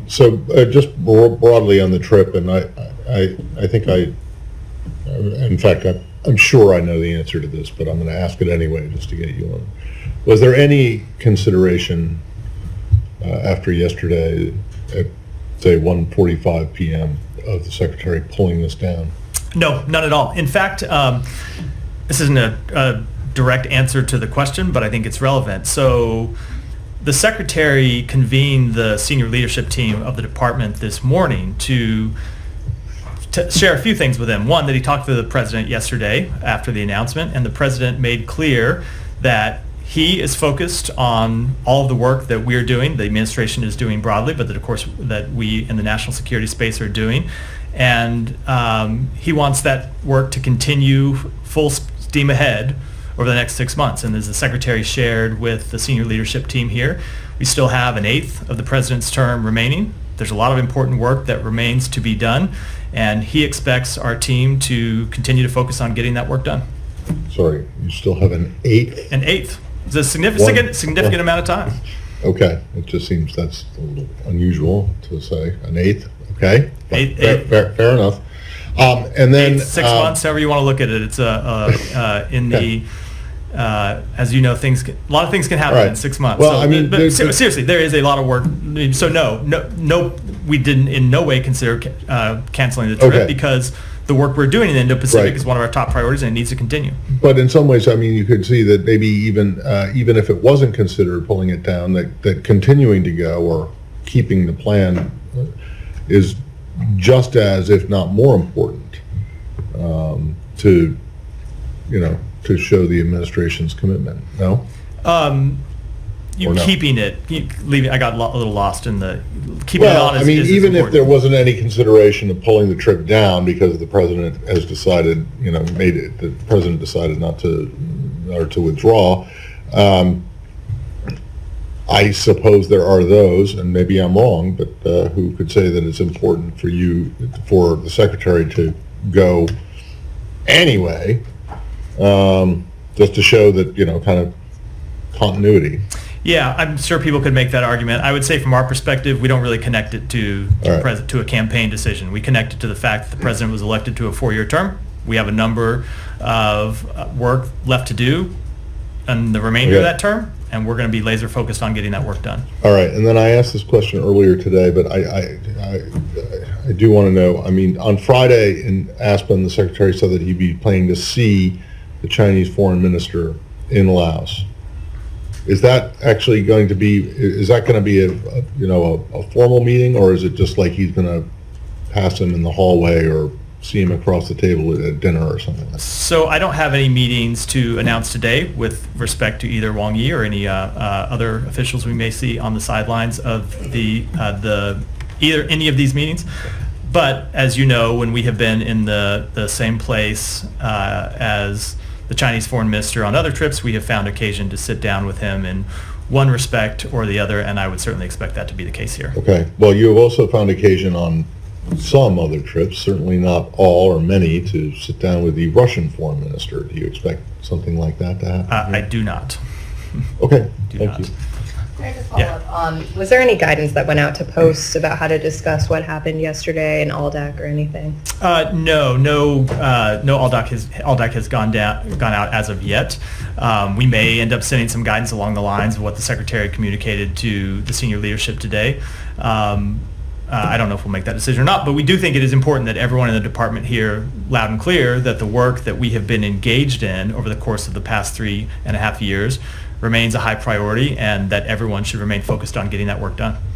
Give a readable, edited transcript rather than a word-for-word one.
Just broadly on the trip, and I think in fact, I'm sure I know the answer to this, but I'm going to ask it anyway just to get you on. Was there any consideration after yesterday at, say, 1:45 p.m. of the Secretary pulling this down? No, none at all. In fact, this isn't a direct answer to the question, but I think it's relevant. So the Secretary convened the senior leadership team of the department this morning to share a few things with him. One, that he talked to the President yesterday after the announcement, and the President made clear that he is focused on all of the work that we're doing, the administration is doing broadly, but that of course that we in the national security space are doing. And he wants that work to continue full steam ahead over the next 6 months. And as the Secretary shared with the senior leadership team here, we still have an eighth of the President's term remaining. There's a lot of important work that remains to be done, and he expects our team to continue to focus on getting that work done. Sorry, you still have an eighth? An eighth. It's a significant amount of time. Okay, it just seems that's a little unusual to say, an eighth. Okay, fair enough. And then 6 months, however you want to look at it. It's as you know, a lot of things can happen in 6 months. Well, but seriously, there is a lot of work. So no, we didn't in no way consider canceling the trip because the work we're doing in the Indo-Pacific is one of our top priorities, and it needs to continue. But in some ways, you could see that maybe even if it wasn't considered pulling it down, that continuing to go or keeping the plan is just as, if not more important, to show the administration's commitment. No. Keeping it, leaving. I got a little lost in the keeping it on. Even if there wasn't any consideration of pulling the trip down because the president has decided, the president decided not to or to withdraw. I suppose there are those, and maybe I'm wrong, but who could say that it's important for the Secretary to go anyway, just to show that kind of continuity. Yeah, I'm sure people could make that argument. I would say from our perspective, we don't really connect it to a campaign decision. We connect it to the fact that the president was elected to a 4-year term. We have a number of work left to do in the remainder of that term, and we're going to be laser focused on getting that work done. All right, and then I asked this question earlier today, but I do want to know, on Friday in Aspen, the Secretary said that he'd be planning to see the Chinese foreign minister in Laos. Is that actually going to be a formal meeting, or is it just like he's going to pass him in the hallway or see him across the table at dinner or something like that? So I don't have any meetings to announce today with respect to either Wang Yi or any other officials we may see on the sidelines of either any of these meetings. But as you know, when we have been in the same place as the Chinese foreign minister on other trips, we have found occasion to sit down with him in one respect or the other, and I would certainly expect that to be the case here. Okay. Well, you have also found occasion on some other trips, certainly not all or many, to sit down with the Russian foreign minister. Do you expect something like that to happen? I do not. Okay. Thank you. Can I just follow up? Was there any guidance that went out to posts about how to discuss what happened yesterday in ALDAC or anything? No ALDAC has gone out as of yet. We may end up sending some guidance along the lines of what the Secretary communicated to the senior leadership today. I don't know if we'll make that decision or not, but we do think it is important that everyone in the department hear loud and clear that the work that we have been engaged in over the course of the past 3.5 years remains a high priority, and that everyone should remain focused on getting that work done.